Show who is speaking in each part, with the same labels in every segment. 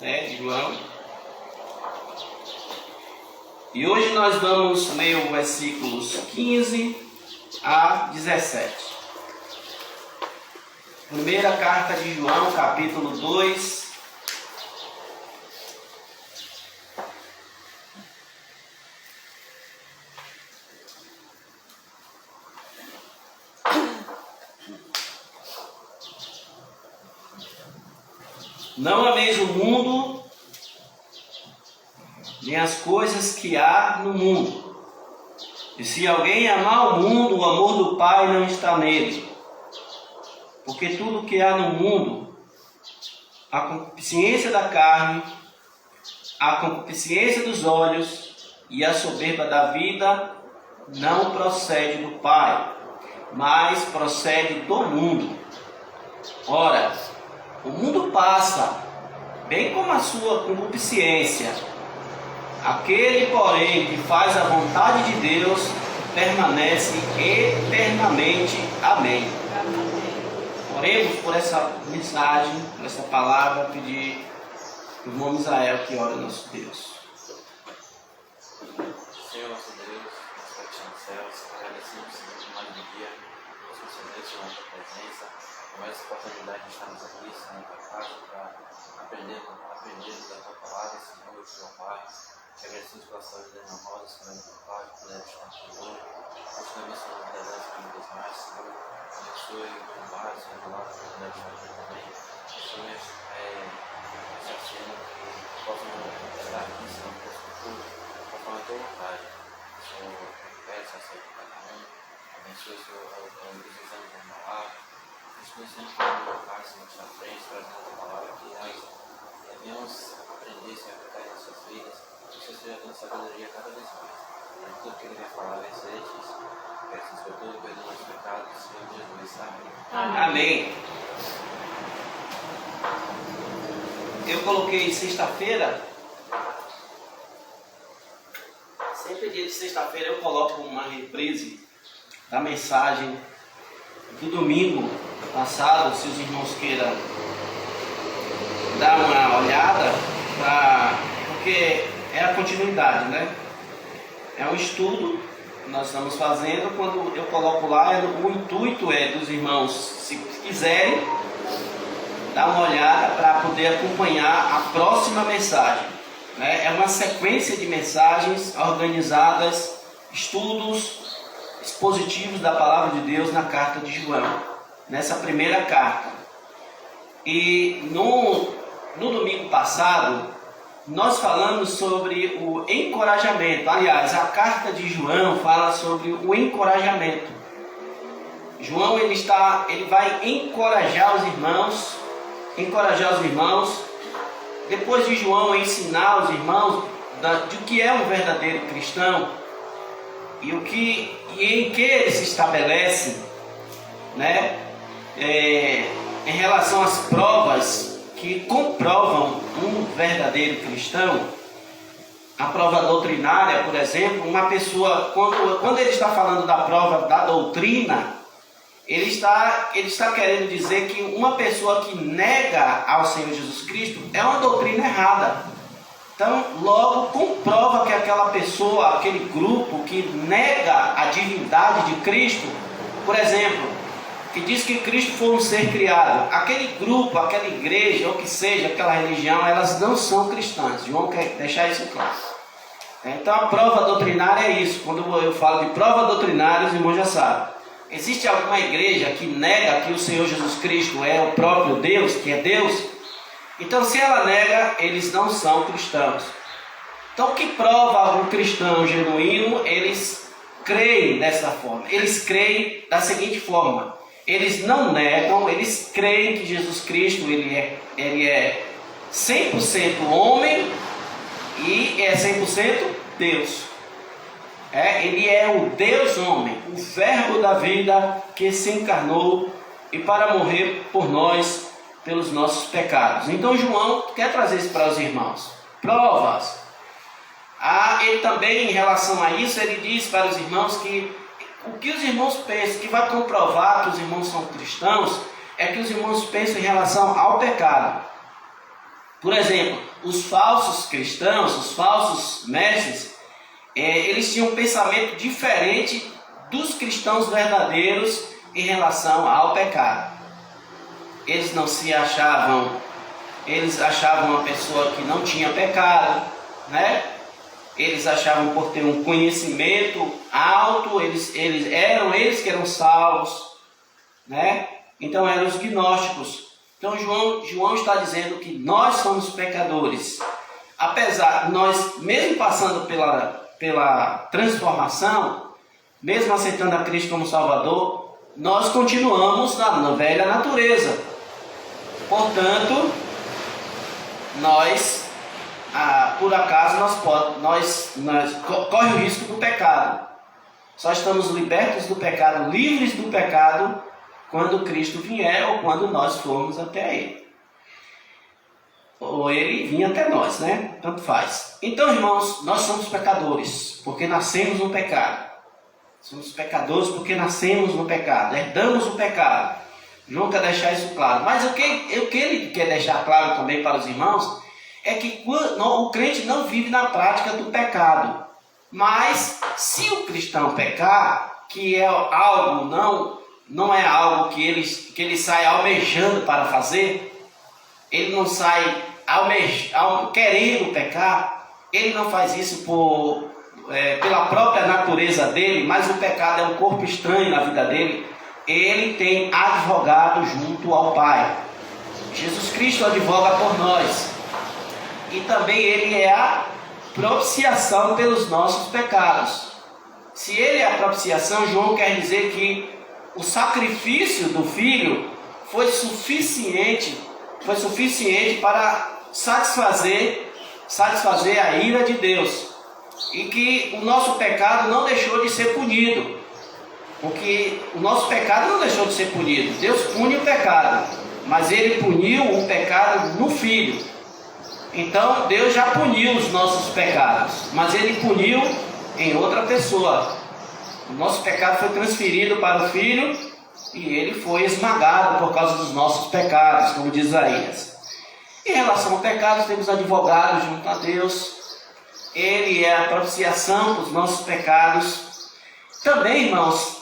Speaker 1: né, de João. E hoje nós vamos ler os versículos 15 a 17. Primeira carta de João, capítulo 2. Não ameis o mundo, nem as coisas que há no mundo. E se alguém amar o mundo, o amor do Pai não está nele. Porque tudo que há no mundo, a concupiscência da carne, a concupiscência dos olhos e a soberba da vida, não procede do Pai, mas procede do mundo. Ora, o mundo passa, bem como a sua concupiscência. Aquele, porém, que faz a vontade de Deus, permanece eternamente. Amém. Oremos por essa mensagem, por essa palavra, pedir o irmão Misael que ora nosso Deus.
Speaker 2: Senhor nosso Deus, nosso Pai que está nos céus, agradecemos, Senhor, por mais um dia, nos conceder, Senhor, a tua presença, por mais essa oportunidade de estarmos aqui, Senhor, na tua casa, para aprender da tua palavra, Senhor, do teu Pai. Te agradecemos pela saúde da irmã Rosa, Senhor, do teu Pai, por poder estar aqui hoje. Continue, Senhor, a presença cada vez mais, Senhor. Abençoe o teu Pai, Senhor, do lado, que puder estar aqui também. Abençoe essa cena, que possam estar aqui, Senhor, para o futuro, para falar a tua vontade. Senhor, peço a saúde de cada um. Abençoe, Senhor, os exames da palavra. Continue sempre para colocar, Senhor, na frente, trazendo a tua palavra, que nós devemos aprender, Senhor, a aplicar em nossas vidas. Que o Senhor esteja dando sabedoria cada vez mais. Em tudo que ele vai falar, vai ser isso. Peço por tudo, perdão dos pecados, Senhor Jesus. Amém.
Speaker 1: Amém. Eu coloquei sexta-feira. Sempre dia de sexta-feira eu coloco uma reprise da mensagem do domingo passado, se os irmãos queiram dar uma olhada, porque é a continuidade, né? É um estudo que nós estamos fazendo. Quando eu coloco lá, o intuito é dos irmãos, se quiserem, dar uma olhada para poder acompanhar a próxima mensagem, né? É uma sequência de mensagens organizadas, estudos expositivos da Palavra de Deus na carta de João, nessa primeira carta. E no domingo passado, nós falamos sobre o encorajamento. Aliás, a carta de João fala sobre o encorajamento. João ele vai encorajar os irmãos, depois de João ensinar os irmãos de o que é um verdadeiro cristão e em que ele se estabelece, né? Em relação às provas que comprovam um verdadeiro cristão. A prova doutrinária, por exemplo, uma pessoa, quando ele está falando da prova da doutrina, ele está querendo dizer que uma pessoa que nega ao Senhor Jesus Cristo é uma doutrina errada. Então, logo comprova que aquela pessoa, aquele grupo que nega a divindade de Cristo, por exemplo, que diz que Cristo foi um ser criado, aquele grupo, aquela igreja, ou que seja, aquela religião, elas não são cristãs. João quer deixar isso claro. Então a prova doutrinária é isso. Quando eu falo de prova doutrinária, os irmãos já sabem. Existe alguma igreja que nega que o Senhor Jesus Cristo é o próprio Deus, que é Deus? Então, se ela nega, eles não são cristãos. Então, o que prova um cristão genuíno? Eles creem dessa forma. Eles creem da seguinte forma: eles não negam, eles creem que Jesus Cristo ele é 100% homem e é 100% Deus. Ele é o Deus homem, o verbo da vida que se encarnou e para morrer por nós, pelos nossos pecados. Então João quer trazer isso para os irmãos. Provas. Ele também, em relação a isso, ele diz para os irmãos que o que os irmãos pensam, que vai comprovar que os irmãos são cristãos, é que os irmãos pensam em relação ao pecado. Por exemplo, os falsos cristãos, os falsos mestres, eles tinham um pensamento diferente dos cristãos verdadeiros em relação ao pecado. Eles não se achavam, eles achavam uma pessoa que não tinha pecado, né? Eles achavam por ter um conhecimento alto, eles que eram salvos, né? Então eram os gnósticos. Então João está dizendo que nós somos pecadores. Apesar de nós, mesmo passando pela transformação, mesmo aceitando a Cristo como Salvador, nós continuamos na velha natureza. Portanto, nós, por acaso, nós corre o risco do pecado. Só estamos libertos do pecado, livres do pecado, quando Cristo vier ou quando nós formos até Ele. Ou Ele vir até nós, né? Tanto faz. Então, irmãos, nós somos pecadores, porque nascemos no pecado. Somos pecadores porque nascemos no pecado, herdamos o pecado. João quer deixar isso claro. Mas o que ele quer deixar claro também para os irmãos é que o crente não vive na prática do pecado. Mas se o cristão pecar, que é algo não é algo que ele sai almejando para fazer, ele não sai querendo pecar, ele não faz isso pela própria natureza dele, mas o pecado é um corpo estranho na vida dele. Ele tem advogado junto ao Pai. Jesus Cristo advoga por nós. E também Ele é a propiciação pelos nossos pecados. Se Ele é a propiciação, João quer dizer que o sacrifício do Filho foi suficiente para satisfazer a ira de Deus. E que o nosso pecado não deixou de ser punido. Porque o nosso pecado não deixou de ser punido. Deus pune o pecado, mas Ele puniu o pecado no Filho. Então Deus já puniu os nossos pecados, mas Ele puniu em outra pessoa. O nosso pecado foi transferido para o Filho e Ele foi esmagado por causa dos nossos pecados, como diz Isaías. Em relação ao pecado, temos advogados junto a Deus. Ele é a propiciação dos nossos pecados. Também, irmãos,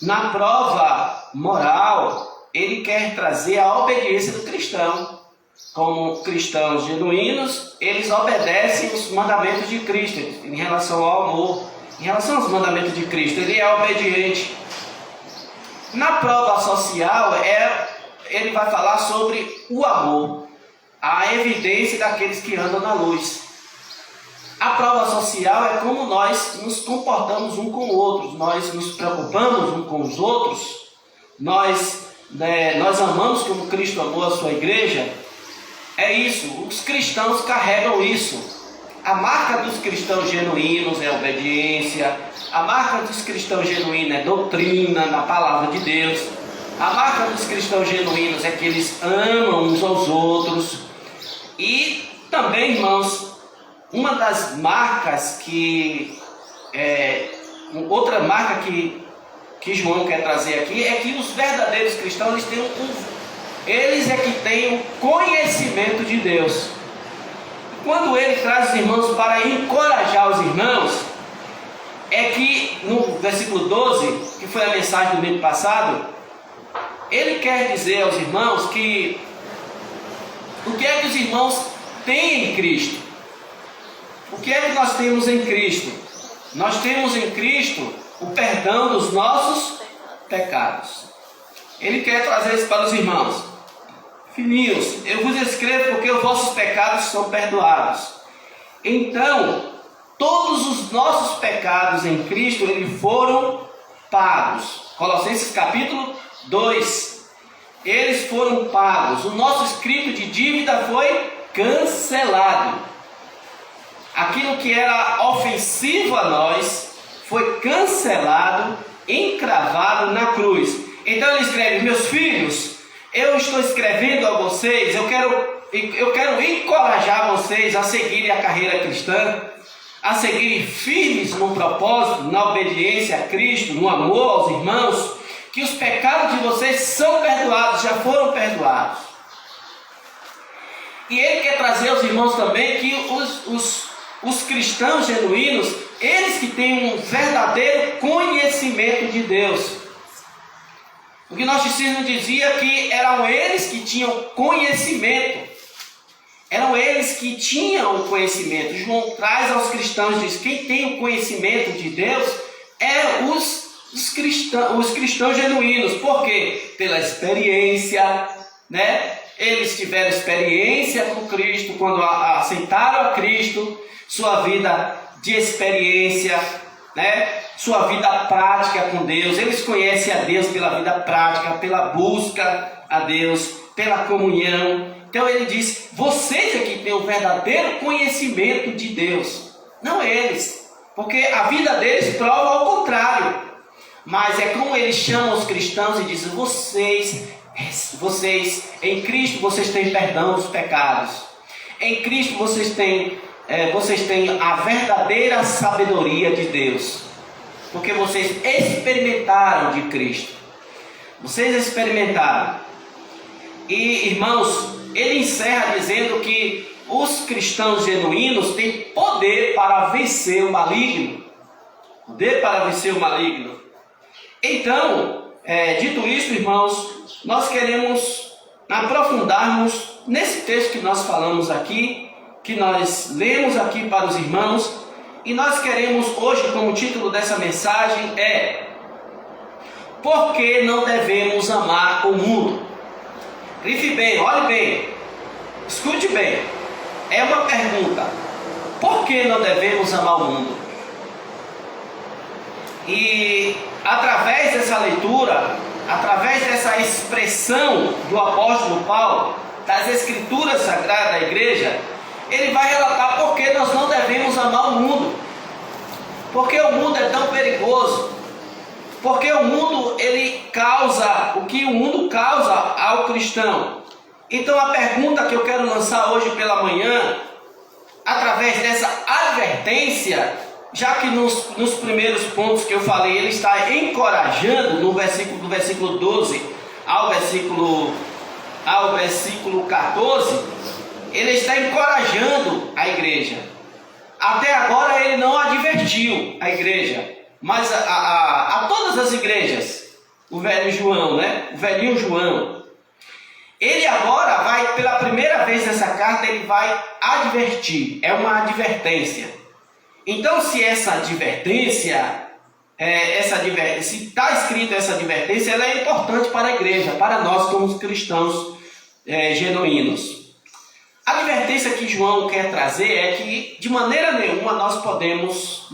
Speaker 1: na prova moral, Ele quer trazer a obediência do cristão. Como cristãos genuínos, eles obedecem os mandamentos de Cristo em relação ao amor, em relação aos mandamentos de Cristo. Ele é obediente. Na prova social, ele vai falar sobre o amor, a evidência daqueles que andam na luz. A prova social é como nós nos comportamos um com o outro, nós nos preocupamos um com os outros, nós amamos como Cristo amou a sua igreja. É isso, os cristãos carregam isso. A marca dos cristãos genuínos é a obediência, a marca dos cristãos genuínos é doutrina na palavra de Deus, a marca dos cristãos genuínos é que eles amam uns aos outros. E também, irmãos, uma das marcas outra marca que João quer trazer aqui é que os verdadeiros cristãos eles é que têm o conhecimento de Deus. Quando ele traz os irmãos para encorajar os irmãos, é que no versículo 12, que foi a mensagem do domingo passado, ele quer dizer aos irmãos que o que é que os irmãos têm em Cristo? O que é que nós temos em Cristo? Nós temos em Cristo o perdão dos nossos pecados. Ele quer trazer isso para os irmãos. Filhinhos, eu vos escrevo porque os vossos pecados são perdoados. Então, todos os nossos pecados em Cristo, eles foram pagos. Colossenses capítulo 2. Eles foram pagos. O nosso escrito de dívida foi cancelado. Aquilo que era ofensivo a nós foi cancelado, encravado na cruz. Então ele escreve: meus filhos, eu estou escrevendo a vocês, eu quero encorajar vocês a seguirem a carreira cristã, a seguirem firmes no propósito, na obediência a Cristo, no amor aos irmãos, que os pecados de vocês são perdoados, já foram perdoados. E ele quer trazer aos irmãos também que os cristãos genuínos, eles que têm um verdadeiro conhecimento de Deus. O que nosso ensino dizia que eram eles que tinham conhecimento. Eram eles que tinham o conhecimento. João traz aos cristãos, diz, quem tem o conhecimento de Deus é os cristãos genuínos. Por quê? Pela experiência, né? Eles tiveram experiência com Cristo, quando aceitaram a Cristo, sua vida de experiência, né? Sua vida prática com Deus. Eles conhecem a Deus pela vida prática, pela busca a Deus, pela comunhão. Então ele diz, vocês aqui têm o verdadeiro conhecimento de Deus, não eles, porque a vida deles prova ao contrário. Mas é como ele chama os cristãos e diz, vocês em Cristo vocês têm perdão dos pecados. Em Cristo vocês têm a verdadeira sabedoria de Deus, porque vocês experimentaram de Cristo. Vocês experimentaram. E irmãos, ele encerra dizendo que os cristãos genuínos têm poder para vencer o maligno. Poder para vencer o maligno. Então, dito isto, irmãos, nós queremos aprofundarmos nesse texto que nós falamos aqui, que nós lemos aqui para os irmãos, e nós queremos hoje, como título dessa mensagem, por que não devemos amar o mundo? Grife bem, olhe bem, escute bem. É uma pergunta. Por que não devemos amar o mundo? E através dessa leitura, através dessa expressão do apóstolo Paulo, das escrituras sagradas da igreja, ele vai relatar por que nós não devemos amar o mundo. Porque o mundo é tão perigoso. Porque o mundo, ele causa o que o mundo causa ao cristão. Então a pergunta que eu quero lançar hoje pela manhã, através dessa advertência, já que nos primeiros pontos que eu falei, ele está encorajando do versículo 12 ao versículo 14, ele está encorajando a igreja. Até agora ele não advertiu a igreja, mas a todas as igrejas, o velho João, né? O velhinho João, ele agora vai, pela primeira vez nessa carta, ele vai advertir, é uma advertência. Então, se essa advertência, se está escrito essa advertência, ela é importante para a igreja, para nós como cristãos genuínos. A advertência que João quer trazer é que, de maneira nenhuma, nós podemos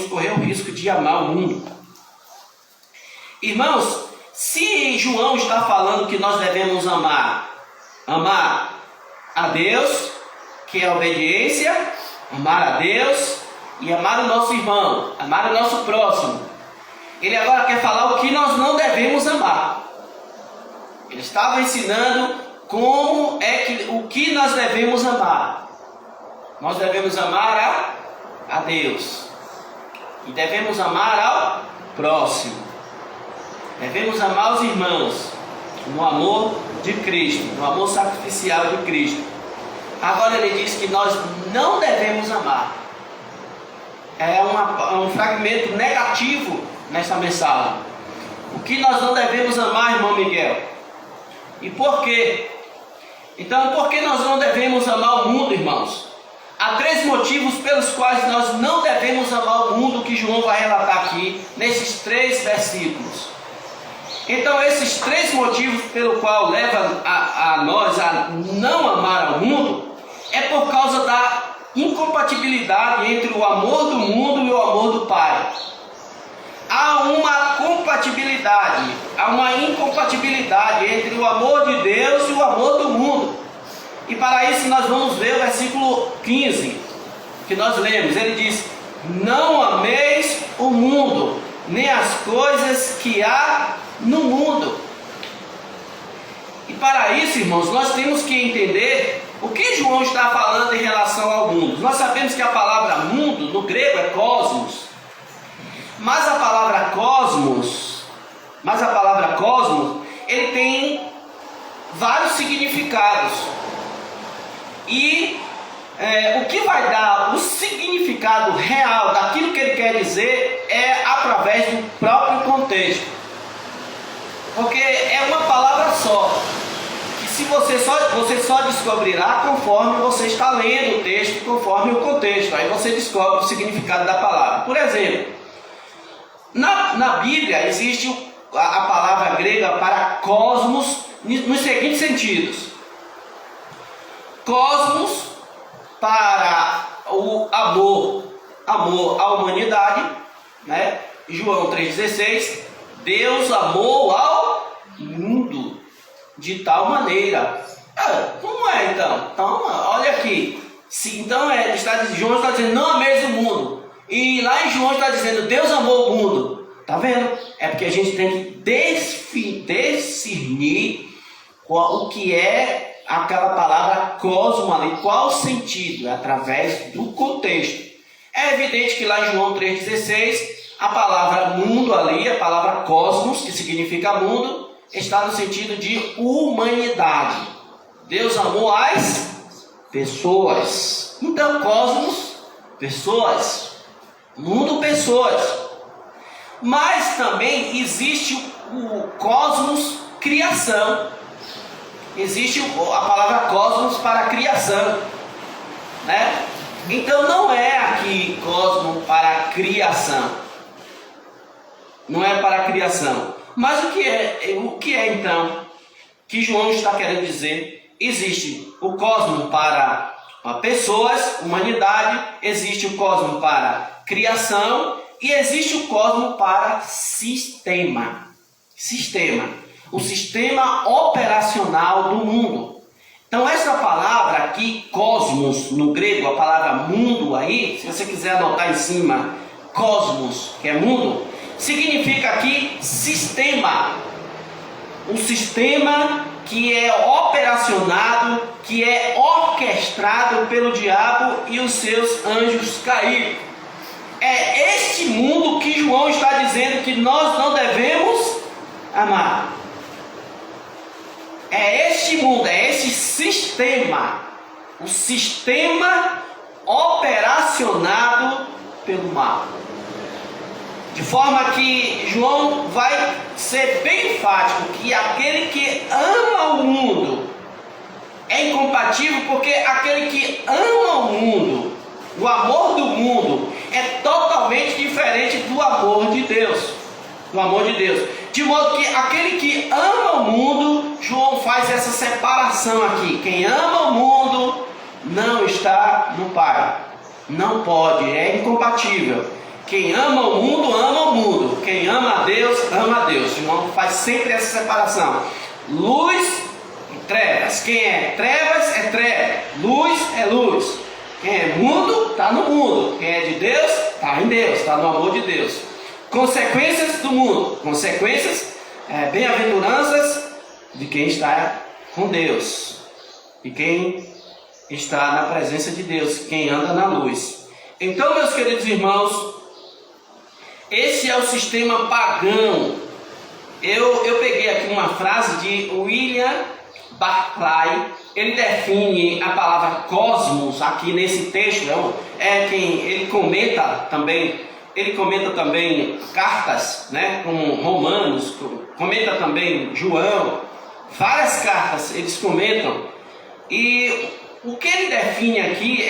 Speaker 1: correr o risco de amar o mundo. Irmãos, se João está falando que nós devemos amar a Deus, que é a obediência, amar a Deus e amar o nosso irmão, amar o nosso próximo, ele agora quer falar o que nós não devemos amar. Ele estava ensinando o que nós devemos amar. Nós devemos amar a Deus e devemos amar ao próximo. Devemos amar os irmãos no amor de Cristo, no amor sacrificial de Cristo. Agora ele diz que nós não devemos amar. É um fragmento negativo nessa mensagem. O que nós não devemos amar, irmão Miguel? E por quê? Então, por que nós não devemos amar o mundo, irmãos? Há 3 motivos pelos quais nós não devemos amar o mundo, que João vai relatar aqui, nesses 3 versículos. Então, esses 3 motivos pelo qual levam a nós a não amar ao mundo, é por causa da incompatibilidade entre o amor do mundo e o amor do Pai. Há uma incompatibilidade entre o amor de Deus e o amor do mundo. E para isso nós vamos ver o versículo 15, que nós lemos. Ele diz: não ameis o mundo, nem as coisas que há no mundo. E para isso, irmãos, nós temos que entender o que João está falando em relação ao mundo. Nós sabemos que a palavra mundo, no grego, é cosmos. Mas a palavra cosmos, ele tem vários significados. E o que vai dar o significado real daquilo que ele quer dizer é através do próprio contexto. Porque é uma palavra só. E se você só descobrirá conforme você está lendo o texto, conforme o contexto. Aí você descobre o significado da palavra. Por exemplo, na Bíblia existe a palavra grega para cosmos nos seguintes sentidos. Cosmos para o amor à humanidade, né? João 3,16, Deus amou ao mundo de tal maneira. Como é então? Então, olha aqui. João está dizendo, não ameis o mundo. E lá em João está dizendo, Deus amou o mundo. Tá vendo? É porque a gente tem que discernir o que é aquela palavra cosmo ali, qual o sentido? É através do contexto. É evidente que lá em João 3,16, a palavra mundo ali, a palavra cosmos, que significa mundo, está no sentido de humanidade. Deus amou as pessoas. Então, cosmos, pessoas. Mundo, pessoas. Mas também existe o cosmos, criação. Existe a palavra cosmos para criação, né? Então não é aqui cosmos para criação. Não é para criação. Mas o que é então que João está querendo dizer? Existe o cosmos para pessoas, humanidade, existe o cosmos para criação e existe o cosmos para sistema. O sistema operacional do mundo. Então essa palavra aqui, cosmos, no grego, a palavra mundo aí, se você quiser anotar em cima, cosmos, que é mundo, significa aqui sistema. Um sistema que é operacionado, que é orquestrado pelo diabo e os seus anjos caídos. É este mundo que João está dizendo que nós não devemos amar. É este mundo, é este sistema, o sistema operacionado pelo mal. De forma que João vai ser bem enfático que aquele que ama o mundo é incompatível, porque aquele que ama o mundo, o amor do mundo, é totalmente diferente do amor de Deus. Do amor de Deus. De modo que aquele que ama o mundo, João faz essa separação aqui. Quem ama o mundo não está no Pai. Não pode, é incompatível. Quem ama o mundo, ama o mundo. Quem ama a Deus, ama a Deus. João faz sempre essa separação. Luz e trevas. Quem é trevas é trevas. Luz é luz. Quem é mundo, está no mundo. Quem é de Deus, está em Deus, está no amor de Deus. Consequências do mundo. Consequências, bem-aventuranças de quem está com Deus. E quem está na presença de Deus. Quem anda na luz. Então, meus queridos irmãos, esse é o sistema pagão. Eu peguei aqui uma frase de William Barclay. Ele define a palavra cosmos aqui nesse texto. Ele comenta também cartas, né, como Romanos, comenta também João, várias cartas eles comentam. E o que ele define aqui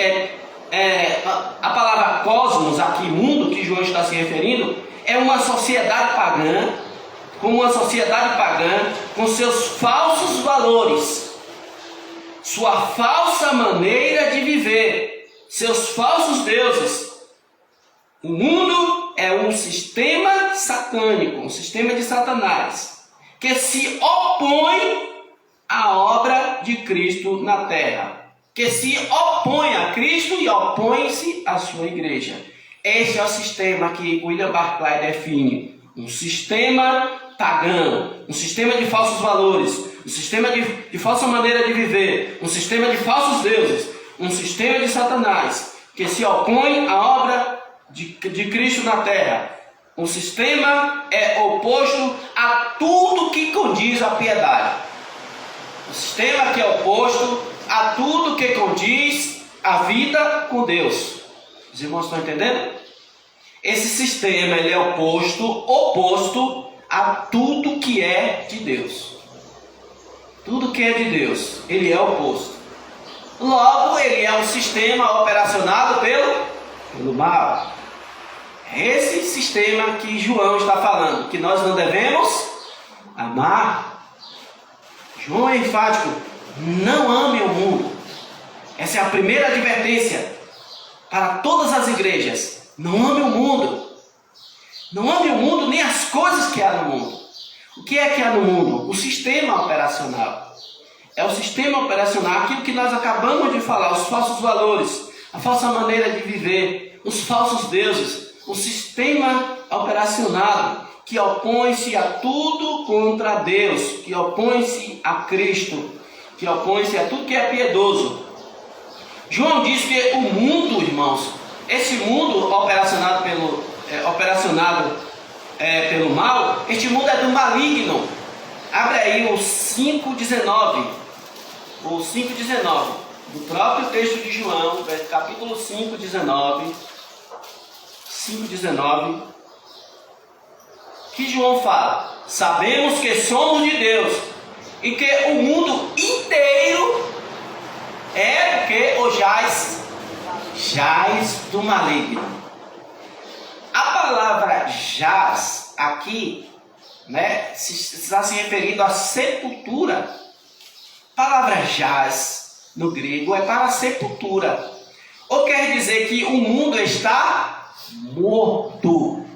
Speaker 1: a palavra cosmos, aqui mundo, que João está se referindo, é uma sociedade pagã, com seus falsos valores, sua falsa maneira de viver, seus falsos deuses. O mundo é um sistema satânico, um sistema de Satanás, que se opõe à obra de Cristo na terra, que se opõe a Cristo e opõe-se à sua igreja. Esse é o sistema que William Barclay define. Um sistema pagão, um sistema de falsos valores, um sistema de falsa maneira de viver, um sistema de falsos deuses, um sistema de Satanás, que se opõe à obra de Cristo na terra. O sistema é oposto a tudo que condiz à piedade. O sistema que é oposto a tudo que condiz a vida com Deus. Os irmãos estão entendendo? Esse sistema ele é oposto a tudo que é de Deus. Tudo que é de Deus, ele é oposto. Logo, ele é um sistema operacionado pelo mal. Esse sistema que João está falando, que nós não devemos amar. João é enfático: não ame o mundo. Essa é a primeira advertência para todas as igrejas. Não ame o mundo. Não ame o mundo nem as coisas que há no mundo. O que é que há no mundo? O sistema operacional. É o sistema operacional, aquilo que nós acabamos de falar, os falsos valores, a falsa maneira de viver, os falsos deuses, o sistema operacional que opõe-se a tudo contra Deus, que opõe-se a Cristo, que opõe-se a tudo que é piedoso. João diz que o mundo, irmãos, esse mundo operacionado pelo mal, este mundo é do maligno. Abre aí o 5,19. O 5,19 do próprio texto de João, capítulo 5,19. 5,19. Que João fala: sabemos que somos de Deus e que o mundo inteiro é o que? O jaz do maligno. A palavra jaz aqui, né, está se referindo à sepultura. A palavra jaz no grego é para sepultura, ou quer dizer que o mundo está morto.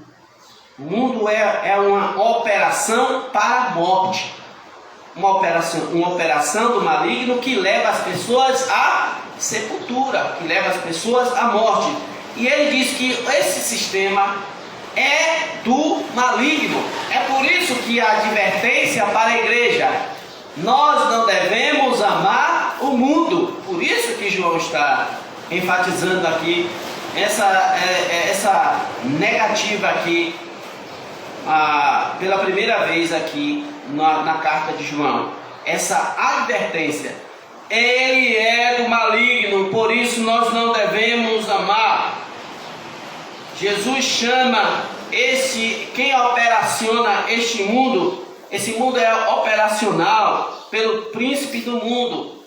Speaker 1: O mundo é uma operação para a morte, uma operação do maligno que leva as pessoas à sepultura, que leva as pessoas à morte. E ele diz que esse sistema é do maligno. É por isso que a advertência para a igreja: nós não devemos amar o mundo. Por isso que João está enfatizando aqui essa negativa aqui, pela primeira vez aqui na carta de João. Essa advertência: ele é do maligno, por isso nós não devemos amar. Jesus chama quem operaciona este mundo. Esse mundo é operacional pelo príncipe do mundo.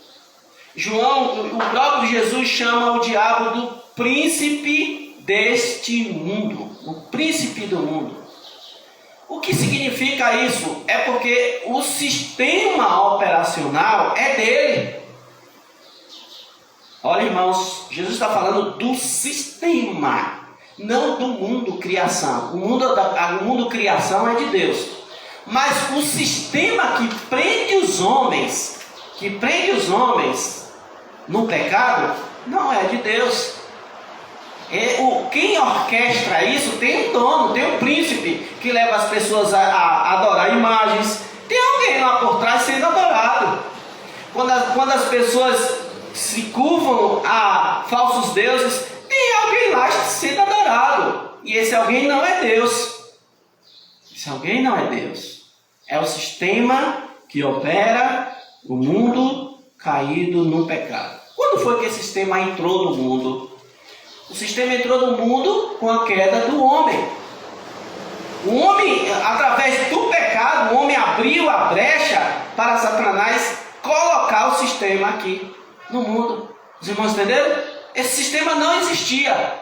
Speaker 1: O próprio Jesus chama o diabo do príncipe deste mundo. O príncipe do mundo. O que significa isso? É porque o sistema operacional é dele. Olha, irmãos, Jesus está falando do sistema, não do mundo criação. O mundo criação é de Deus. Mas o sistema que prende os homens no pecado, não é de Deus. Quem orquestra isso tem um dono, tem um príncipe que leva as pessoas a adorar imagens. Tem alguém lá por trás sendo adorado. Quando as pessoas se curvam a falsos deuses, tem alguém lá sendo adorado. E esse alguém não é Deus. Esse alguém não é Deus. É o sistema que opera o mundo caído no pecado. Quando foi que esse sistema entrou no mundo? O sistema entrou no mundo com a queda do homem. O homem, através do pecado, o homem abriu a brecha para Satanás colocar o sistema aqui no mundo. Os irmãos entenderam? Esse sistema não existia.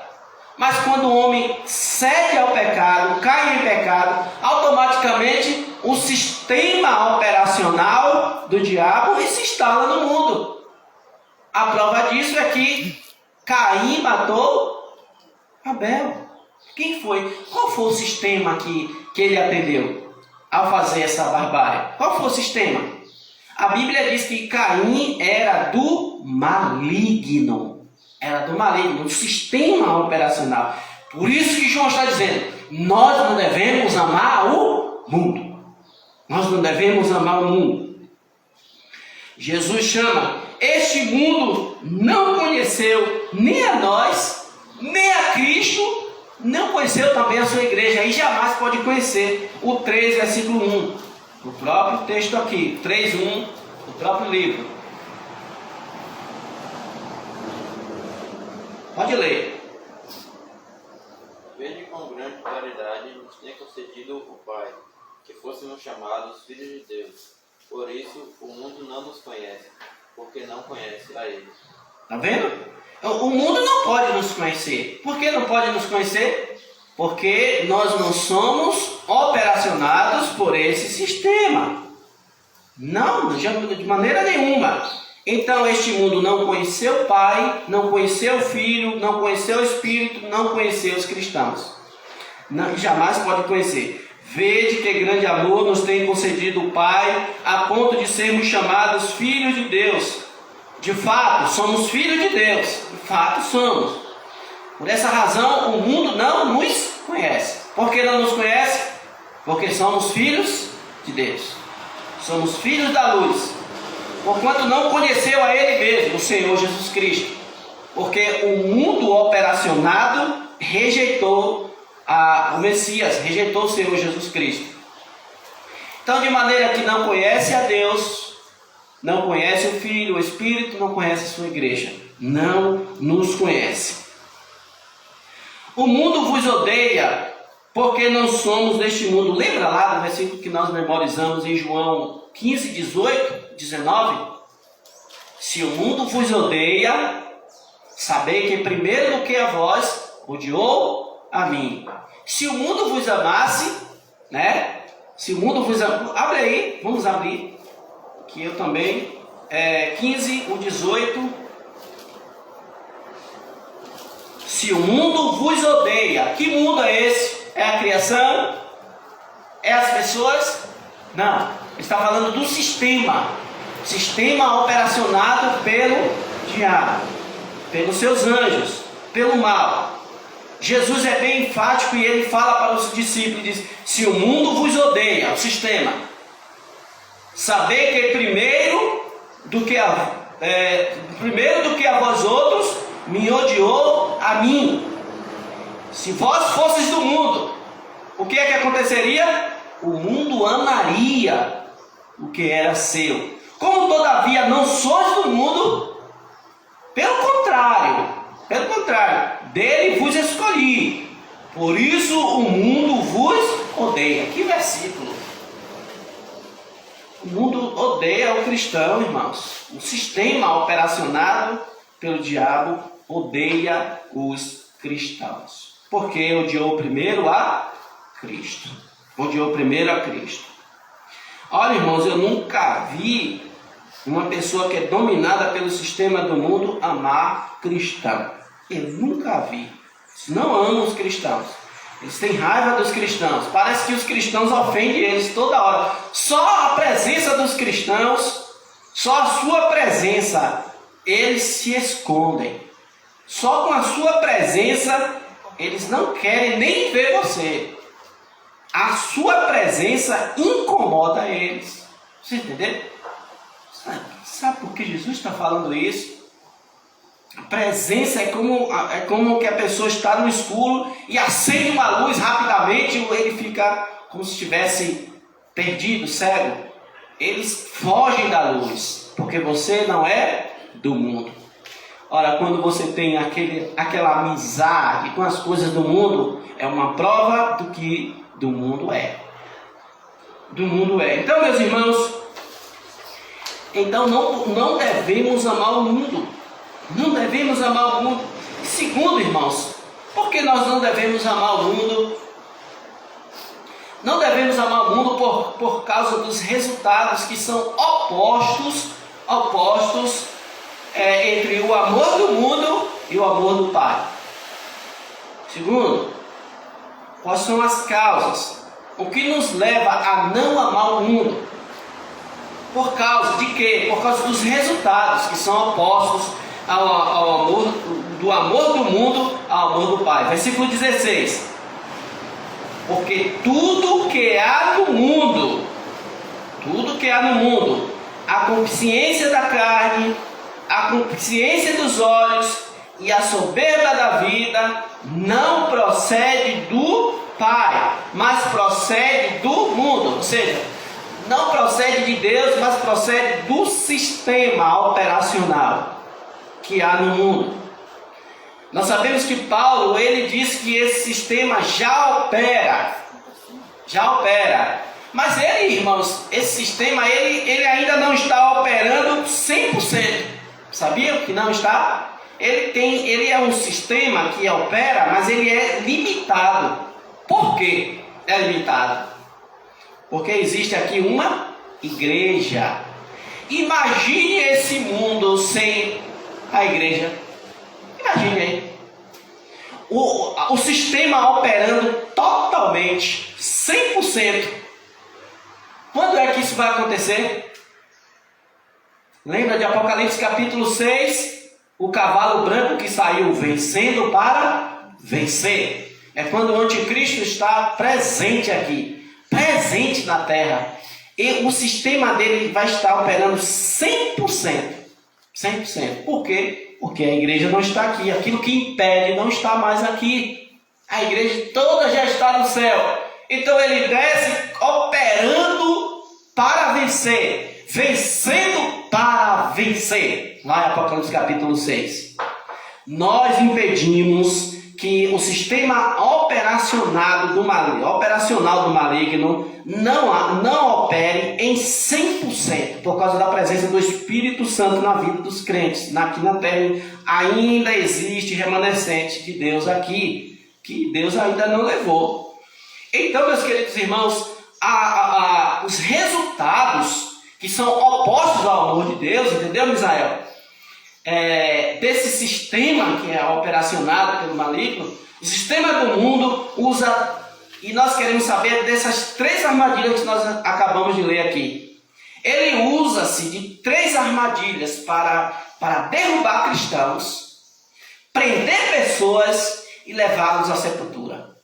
Speaker 1: Mas quando o homem cede ao pecado, cai em pecado, automaticamente o sistema operacional do diabo se instala no mundo. A prova disso é que Caim matou Abel. Quem foi? Qual foi o sistema que ele atendeu ao fazer essa barbárie? Qual foi o sistema? A Bíblia diz que Caim era do maligno. Era do maligno, do sistema operacional. Por isso que João está dizendo: nós não devemos amar o mundo. Nós não devemos amar o mundo. Jesus chama: este mundo não conheceu nem a nós, nem a Cristo, não conheceu também a sua igreja, e jamais pode conhecer. O 3, versículo 1, o próprio texto aqui, 3:1, o próprio livro. Pode ler.
Speaker 2: Vede com grande claridade nos tem concedido o Pai, que fôssemos chamados filhos de Deus. Por isso o mundo não nos conhece, porque não conhece a Ele.
Speaker 1: Tá vendo? O mundo não pode nos conhecer. Por que não pode nos conhecer? Porque nós não somos operacionados por esse sistema. Não, de maneira nenhuma. Então este mundo não conheceu o Pai, não conheceu o Filho, não conheceu o Espírito, não conheceu os cristãos. Não, jamais pode conhecer. Vede que grande amor nos tem concedido o Pai, a ponto de sermos chamados filhos de Deus. De fato, somos filhos de Deus. De fato, somos. Por essa razão, o mundo não nos conhece. Por que não nos conhece? Porque somos filhos de Deus. Somos filhos da luz. Porquanto não conheceu a Ele mesmo, o Senhor Jesus Cristo. Porque o mundo operacionado rejeitou o Messias, rejeitou o Senhor Jesus Cristo. Então, de maneira que não conhece a Deus, não conhece o Filho, o Espírito, não conhece a sua igreja. Não nos conhece. O mundo vos odeia, porque não somos deste mundo. Lembra lá do versículo que nós memorizamos em João 15, 18, 19? Se o mundo vos odeia, sabei que primeiro do que a vós, odiou a mim. Se o mundo vos amasse, né? Se o mundo vos amasse, abre aí, vamos abrir, que eu também, 15, o 18. Se o mundo vos odeia, que mundo é esse? É a criação? É as pessoas? Não, está falando do sistema operacionado pelo diabo, pelos seus anjos, pelo mal. Jesus é bem enfático e ele fala para os discípulos, diz, se o mundo vos odeia, o sistema, sabei que primeiro do que a vós outros, me odiou a mim. Se vós fosseis do mundo, o que é que aconteceria? O mundo amaria o que era seu. Como todavia não sois do mundo, pelo contrário, dele vos escolhi. Por isso o mundo vos odeia. Que versículo! O mundo odeia o cristão, irmãos. O sistema operacionado pelo diabo odeia os cristãos. Porque odiou primeiro a Cristo. Olha, irmãos, eu nunca vi uma pessoa que é dominada pelo sistema do mundo amar cristão. Eu nunca vi. Eles não amam os cristãos. Eles têm raiva dos cristãos. Parece que os cristãos ofendem eles toda hora. Só a presença dos cristãos, só a sua presença, eles se escondem. Só com a sua presença, eles não querem nem ver você. A sua presença incomoda eles. Você entendeu? Sabe por que Jesus está falando isso? A presença é como que a pessoa está no escuro e acende uma luz rapidamente e ele fica como se estivesse perdido, cego. Eles fogem da luz, porque você não é do mundo. Ora, quando você tem aquela amizade com as coisas do mundo, é uma prova do que do mundo é. Então, meus irmãos, não devemos amar o mundo. Segundo, irmãos, por que nós não devemos amar o mundo? Não devemos amar o mundo por causa dos resultados que são opostos entre o amor do mundo e o amor do Pai. Segundo, quais são as causas? O que nos leva a não amar o mundo? Por causa de quê? Por causa dos resultados que são opostos ao amor, do amor do mundo ao amor do Pai. Versículo 16. Porque tudo que há no mundo, a concupiscência da carne, a concupiscência dos olhos e a soberba da vida, não procede do Pai, mas procede do mundo. Ou seja, não procede de Deus, mas procede do sistema operacional que há no mundo. Nós sabemos que Paulo, ele disse que esse sistema já opera. Mas ele, irmãos, esse sistema, ele ainda não está operando 100%. Sabia que não está? Ele é um sistema que opera, mas ele é limitado. Por quê? É limitado. Porque existe aqui uma igreja. Imagine esse mundo sem a igreja. Imagine aí. O sistema operando totalmente, 100%. Quando é que isso vai acontecer? Lembra de Apocalipse capítulo 6? O cavalo branco que saiu vencendo para vencer. É quando o anticristo está presente aqui, presente na terra. E o sistema dele vai estar operando 100%. 100%. Por quê? Porque a igreja não está aqui. Aquilo que impede não está mais aqui. A igreja toda já está no céu. Então ele desce operando para vencer. Vencendo para vencer. Lá em Apocalipse capítulo 6. Nós impedimos que o sistema operacional do maligno não opere em 100%, por causa da presença do Espírito Santo na vida dos crentes. Aqui na terra ainda existe remanescente de Deus aqui, que Deus ainda não levou. Então, meus queridos irmãos, os resultados que são opostos ao amor de Deus, entendeu, Misael? Desse sistema que é operacionado pelo maligno, o sistema do mundo usa, e nós queremos saber dessas 3 armadilhas que nós acabamos de ler aqui. Ele usa-se de 3 armadilhas para derrubar cristãos, prender pessoas e levá-los à sepultura.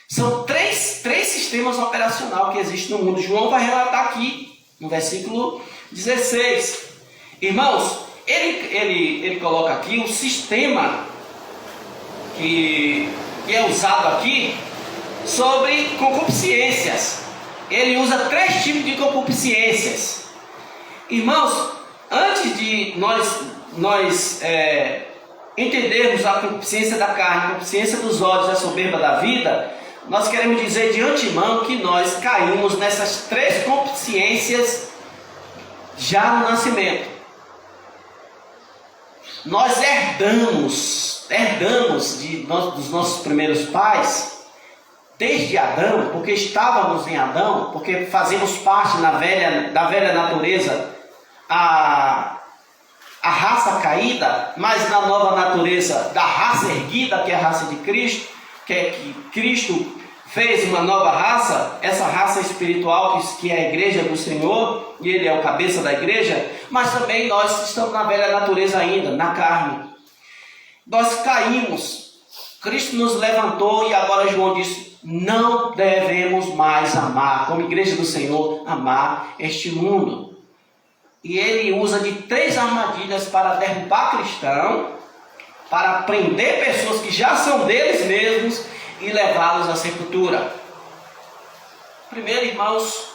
Speaker 1: São três sistemas operacionais que existem no mundo. João vai relatar aqui, no versículo 16. Irmãos, ele coloca aqui o sistema que é usado aqui sobre concupiscências. Ele usa 3 tipos de concupiscências. Irmãos, antes de nós entendermos a concupiscência da carne, a concupiscência dos olhos e a soberba da vida, nós queremos dizer de antemão que nós caímos nessas 3 concupiscências já no nascimento. Nós herdamos dos nossos primeiros pais, desde Adão, porque estávamos em Adão, porque fazemos parte da velha natureza, a raça caída, mas na nova natureza da raça erguida, que é a raça de Cristo, que Cristo fez uma nova raça, essa raça espiritual que é a igreja do Senhor, e Ele é o cabeça da igreja, mas também nós estamos na velha natureza ainda, na carne. Nós caímos, Cristo nos levantou e agora João diz, não devemos mais amar, como igreja do Senhor, amar este mundo. E Ele usa de 3 armadilhas para derrubar cristão, para prender pessoas que já são deles mesmos, e levá-los à sepultura. Primeiro, irmãos,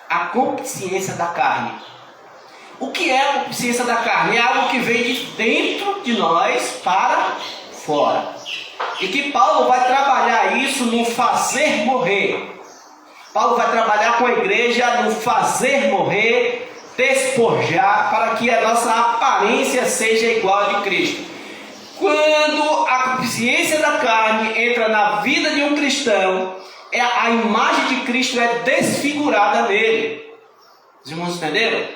Speaker 1: a concupiscência da carne. O que é a concupiscência da carne? É algo que vem de dentro de nós para fora. E que Paulo vai trabalhar isso no fazer morrer. Paulo vai trabalhar com a igreja no fazer morrer, despojar, para que a nossa aparência seja igual a de Cristo. Quando a concupiscência da carne entra na vida de um cristão, a imagem de Cristo é desfigurada nele. Os irmãos entenderam?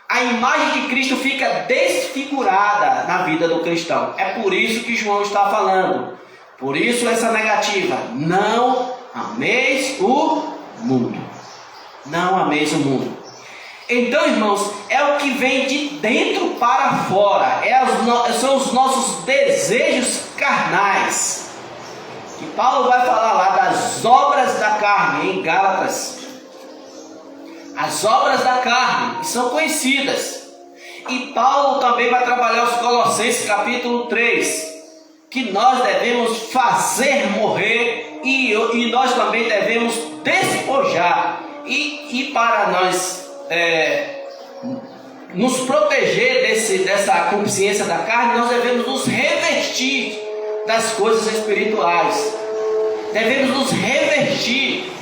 Speaker 1: A imagem de Cristo fica desfigurada na vida do cristão. É por isso que João está falando. Por isso essa negativa. Não ameis o mundo. Não ameis o mundo. Então, irmãos, é o que vem de dentro para fora. São os nossos desejos carnais. E Paulo vai falar lá das obras da carne, em Gálatas. As obras da carne, que são conhecidas. E Paulo também vai trabalhar os Colossenses capítulo 3. Que nós devemos fazer morrer e nós também devemos despojar. E para nós nos proteger dessa consciência da carne, nós devemos nos revestir das coisas espirituais. Devemos nos revestir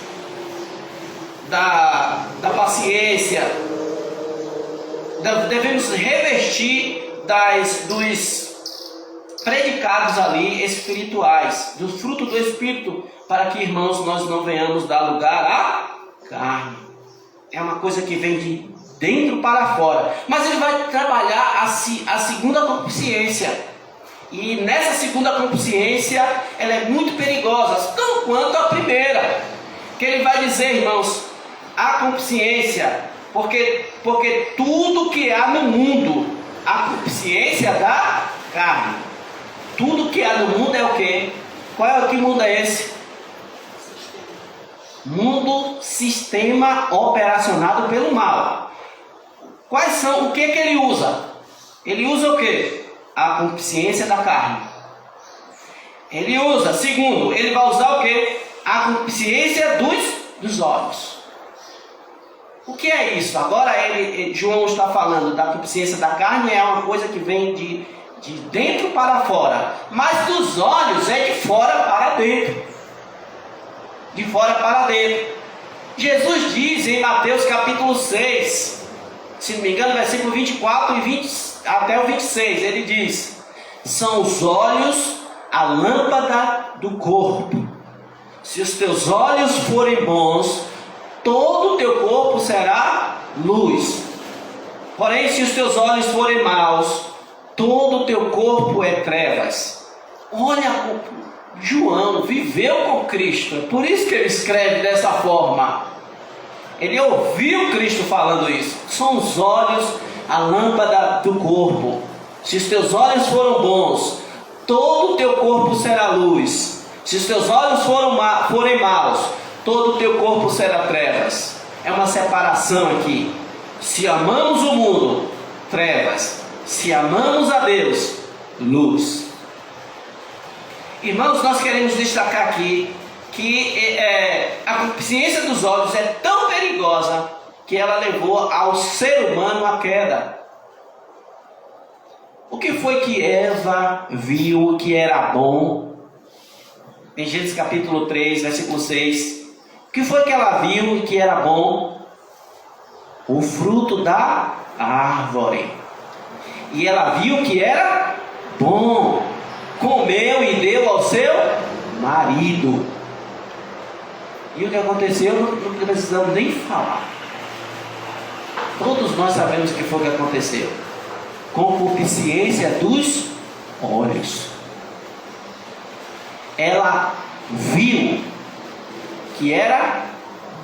Speaker 1: da paciência. Devemos revestir dos predicados ali espirituais, do fruto do Espírito, para que, irmãos, nós não venhamos dar lugar à carne. É uma coisa que vem de dentro para fora. Mas ele vai trabalhar a segunda concupiscência. E nessa segunda concupiscência, ela é muito perigosa, tanto quanto a primeira. Que ele vai dizer, irmãos, a concupiscência, porque tudo que há no mundo, a concupiscência da carne. Tudo que há no mundo é o quê? Que mundo é esse? Mundo, sistema operacionado pelo mal. Quais são? O que ele usa? Ele usa o quê? A concupiscência da carne. Ele usa, segundo, ele vai usar o quê? A concupiscência dos olhos. O que é isso? Agora João está falando da concupiscência da carne, é uma coisa que vem de dentro para fora. Mas dos olhos é de fora para dentro. De fora para dentro. Jesus diz em Mateus capítulo 6, se não me engano, versículo 24 até o 26, ele diz: são os olhos a lâmpada do corpo. Se os teus olhos forem bons, todo o teu corpo será luz. Porém, se os teus olhos forem maus, todo o teu corpo é trevas. Olha, João viveu com Cristo, é por isso que ele escreve dessa forma. Ele ouviu Cristo falando isso. São os olhos a lâmpada do corpo. Se os teus olhos foram bons, todo o teu corpo será luz. Se os teus olhos forem maus, todo o teu corpo será trevas. É uma separação aqui. Se amamos o mundo, trevas. Se amamos a Deus, luz. Irmãos, nós queremos destacar aqui que a concupiscência dos olhos é tão perigosa que ela levou ao ser humano à queda. O que foi que Eva viu que era bom? Em Gênesis capítulo 3, versículo 6. O que foi que ela viu que era bom? O fruto da árvore. E ela viu que era bom. Comeu e deu ao seu marido. E o que aconteceu, não precisamos nem falar. Todos nós sabemos o que foi que aconteceu. Concupiscência dos olhos. Ela viu que era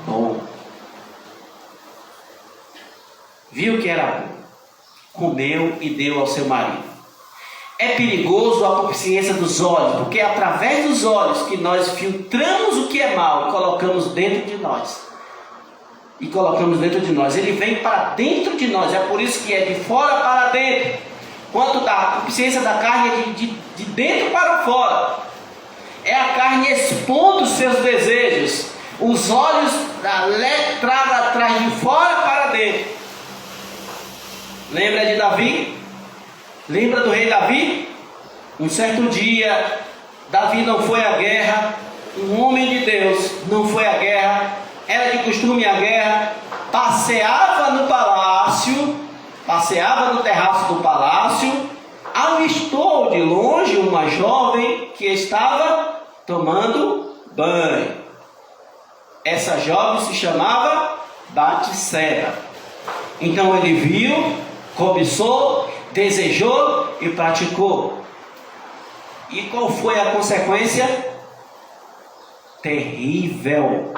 Speaker 1: bom. Viu que era bom. Comeu e deu ao seu marido. É perigoso a concupiscência dos olhos, porque é através dos olhos que nós filtramos o que é mal e colocamos dentro de nós. Ele vem para dentro de nós. É por isso que é de fora para dentro. Quanto da concupiscência da carne é de dentro para fora. É a carne expondo os seus desejos. Os olhos traz de fora para dentro. Lembra de Davi? Lembra do rei Davi? Um certo dia, Davi não foi à guerra. Um homem de Deus não foi à guerra. Era de costume a guerra. Passeava no terraço do palácio. Avistou de longe uma jovem que estava tomando banho. Essa jovem se chamava Batseba. Então ele viu, cobiçou, desejou e praticou. E qual foi a consequência? Terrível.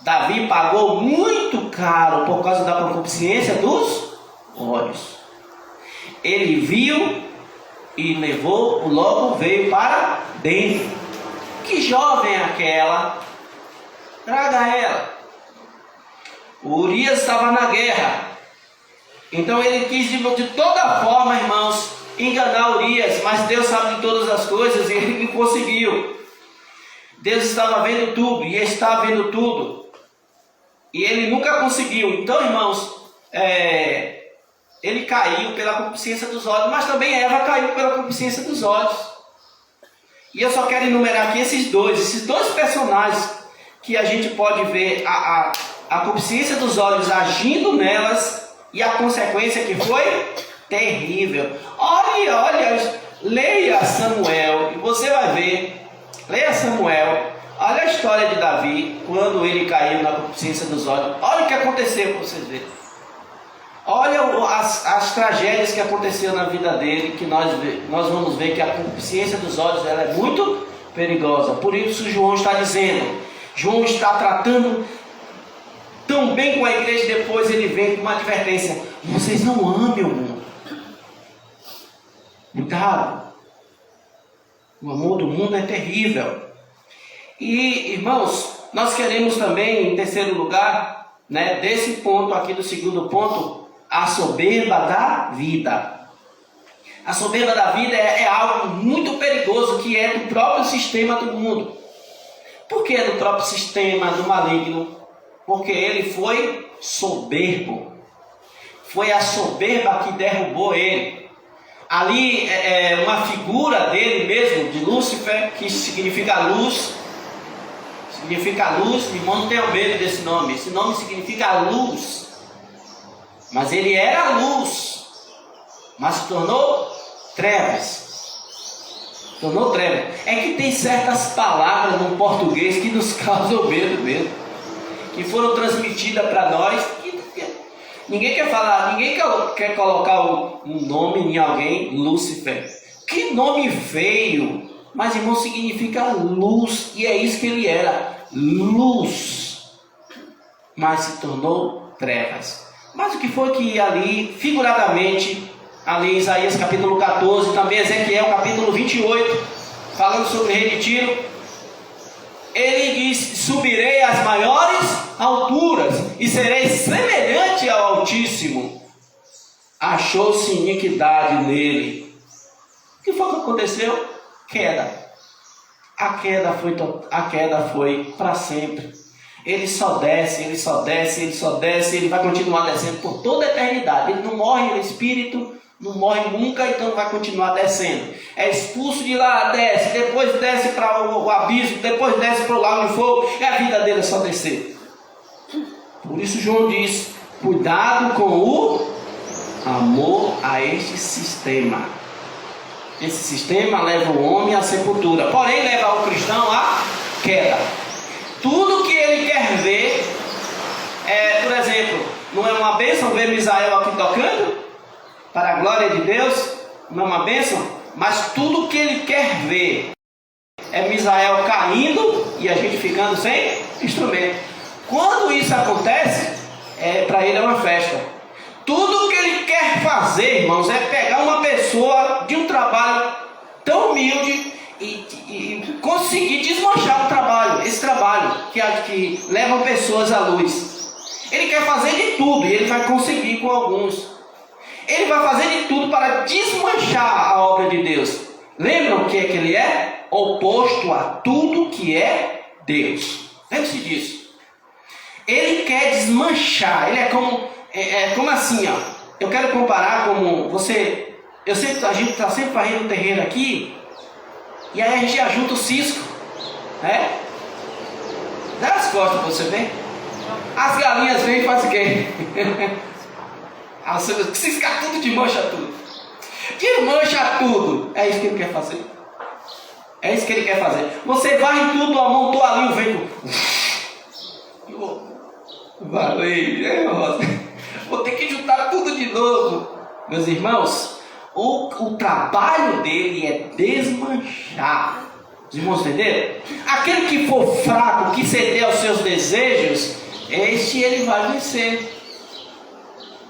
Speaker 1: Davi pagou muito caro por causa da concupiscência dos olhos. Ele viu e logo veio para dentro. Que jovem é aquela? Traga ela. Urias estava na guerra. Então ele quis de toda forma, irmãos, enganar Urias. Mas Deus sabe de todas as coisas e ele conseguiu. Deus estava vendo tudo e está vendo tudo. E ele nunca conseguiu. Então, irmãos, ele caiu pela concupiscência dos olhos. Mas também Eva caiu pela concupiscência dos olhos. E eu só quero enumerar aqui esses dois personagens que a gente pode ver a concupiscência dos olhos agindo nelas e a consequência que foi terrível. Olha, leia Samuel e você vai ver. Leia Samuel, olha a história de Davi, quando ele caiu na concupiscência dos olhos. Olha o que aconteceu para vocês verem. Olha as tragédias que aconteceram na vida dele, que nós vamos ver que a concupiscência dos olhos ela é muito perigosa. Por isso João está dizendo, João está tratando tão bem com a igreja, depois ele vem com uma advertência: vocês não amem o mundo. Cuidado, o amor do mundo é terrível. E irmãos, nós queremos também, em terceiro lugar, né, desse ponto aqui, do segundo ponto, a soberba da vida. A soberba da vida é algo muito perigoso, que é do próprio sistema do mundo. Por que é do próprio sistema do maligno? Porque ele foi soberbo. Foi a soberba que derrubou ele. Ali é uma figura dele mesmo, de Lúcifer, que significa luz. Significa luz. Irmão, não tenha medo desse nome. Esse nome significa luz. Mas ele era luz, mas se tornou trevas. Tornou trevas. É que tem certas palavras no português que nos causam medo mesmo, que foram transmitidas para nós. Ninguém quer falar, ninguém quer colocar um nome em alguém, Lúcifer. Que nome feio! Mas, irmão, significa luz, e é isso que ele era, luz, mas se tornou trevas. Mas o que foi que ali, figuradamente, ali em Isaías capítulo 14, também Ezequiel capítulo 28, falando sobre o rei de Tiro, ele diz: subirei às maiores alturas e serei semelhante ao Altíssimo. Achou-se iniquidade nele. O que foi que aconteceu? Queda. A queda foi para sempre. Ele só desce, ele vai continuar descendo por toda a eternidade. Ele não morre no espírito, não morre nunca, então vai continuar descendo. É expulso de lá, desce, depois desce para o abismo, depois desce para o lago de fogo, e a vida dele é só descer. Por isso João diz: cuidado com o amor a este sistema. Esse sistema leva o homem à sepultura, porém leva o cristão à queda. Tudo que ele quer ver, por exemplo, não é uma bênção ver Misael aqui tocando, para a glória de Deus, não é uma bênção, mas tudo que ele quer ver é Misael caindo e a gente ficando sem instrumento. Quando isso acontece, para ele é uma festa. Tudo que ele quer fazer, irmãos, é pegar uma pessoa de um trabalho tão humilde e conseguir desmanchar esse trabalho que leva pessoas à luz. Ele quer fazer de tudo, e ele vai conseguir com alguns. Ele vai fazer de tudo para desmanchar a obra de Deus. Lembram o que é que ele é? Oposto a tudo que é Deus. Lembre-se disso. Ele quer desmanchar. Ele é como assim, ó. Eu quero comparar como você. Eu sei que a gente está sempre varrendo o terreno aqui, e aí a gente ajunta o cisco, né? Dá as costas para você ver. As galinhas vêm e fazem o quê? Ciscar tudo, desmancha tudo. Desmancha tudo. É isso que ele quer fazer. É isso que ele quer fazer. Você varre tudo, amontou ali o vento. Valeu, vou ter que juntar tudo de novo. Meus irmãos, o trabalho dele é desmanchar. Os irmãos entenderam? Aquele que for fraco, que ceder aos seus desejos, este ele vai vencer.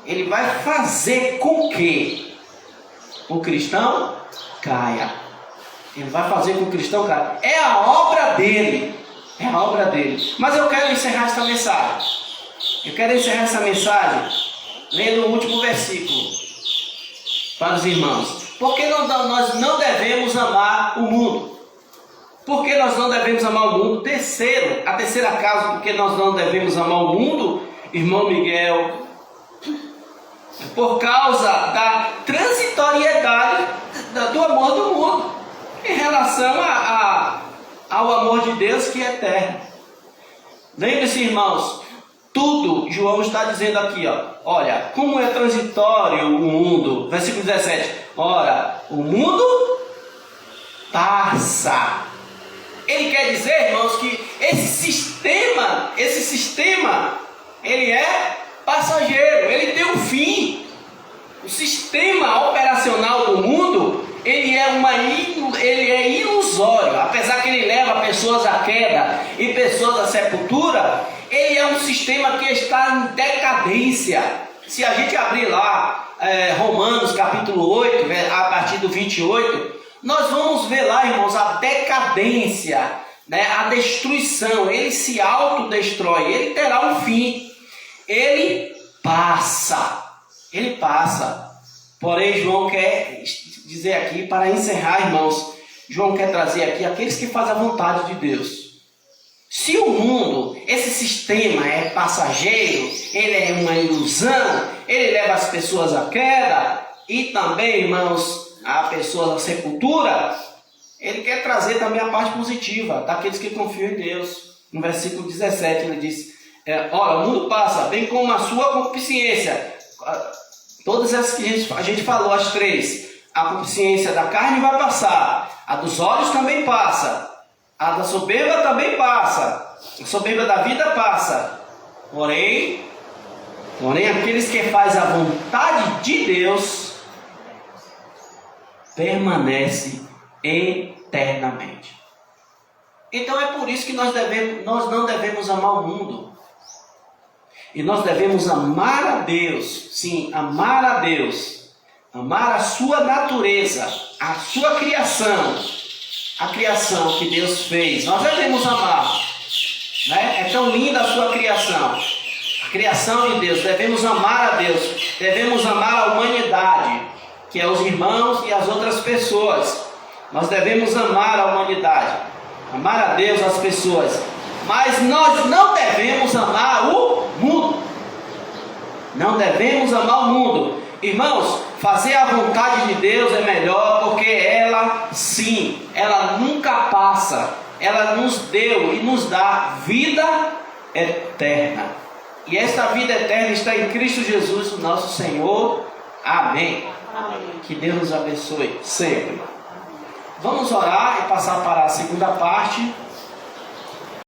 Speaker 1: Ele vai fazer com que o cristão caia. Ele vai fazer com que o cristão caia. É a obra dele. É a obra dele. Mas eu quero encerrar essa mensagem. Lendo o último versículo para os irmãos. Porque nós não devemos amar o mundo. Porque nós não devemos amar o mundo. A terceira causa porque nós não devemos amar o mundo, irmão Miguel, por causa da transitoriedade do amor do mundo. em relação ao amor de Deus que é eterno. Lembre-se, irmãos, tudo, João está dizendo aqui, olha, como é transitório o mundo, versículo 17, ora, o mundo passa. Ele quer dizer, irmãos, que esse sistema, ele é passageiro, ele tem um fim. O sistema operacional do mundo, ele é ilusório, apesar que ele leva pessoas à queda e pessoas à sepultura, ele é um sistema que está em decadência. Se a gente abrir lá Romanos capítulo 8, a partir do 28, nós vamos ver lá, irmãos, a decadência, né, a destruição. Ele se autodestrói, ele terá um fim. Ele passa. Porém, João quer dizer aqui, para encerrar, irmãos, João quer trazer aqui aqueles que fazem a vontade de Deus. Se o mundo, esse sistema é passageiro, ele é uma ilusão, ele leva as pessoas à queda e também, irmãos, a pessoas à sepultura, ele quer trazer também a parte positiva daqueles que confiam em Deus. No versículo 17 ele diz, ora, o mundo passa, bem como a sua concupiscência. Todas essas que a gente falou, as três. A concupiscência da carne vai passar, a dos olhos também passa, a da soberba também passa, a soberba da vida passa. Porém aqueles que fazem a vontade de Deus permanece eternamente. Então é por isso que nós não devemos amar o mundo. E nós devemos amar a Deus. Sim, amar a Deus. Amar a sua natureza, a sua criação. A criação que Deus fez. Nós devemos amar. Né? É tão linda a sua criação. A criação de Deus. Devemos amar a Deus. Devemos amar a humanidade, que é os irmãos e as outras pessoas. Nós devemos amar a humanidade, amar a Deus, as pessoas, mas nós não devemos amar o mundo. Não devemos amar o mundo. Irmãos, fazer a vontade de Deus é melhor, porque ela, sim, ela nunca passa. Ela nos deu e nos dá vida eterna. E esta vida eterna está em Cristo Jesus, o nosso Senhor. Amém. Amém. Que Deus nos abençoe sempre. Vamos orar e passar para a segunda parte.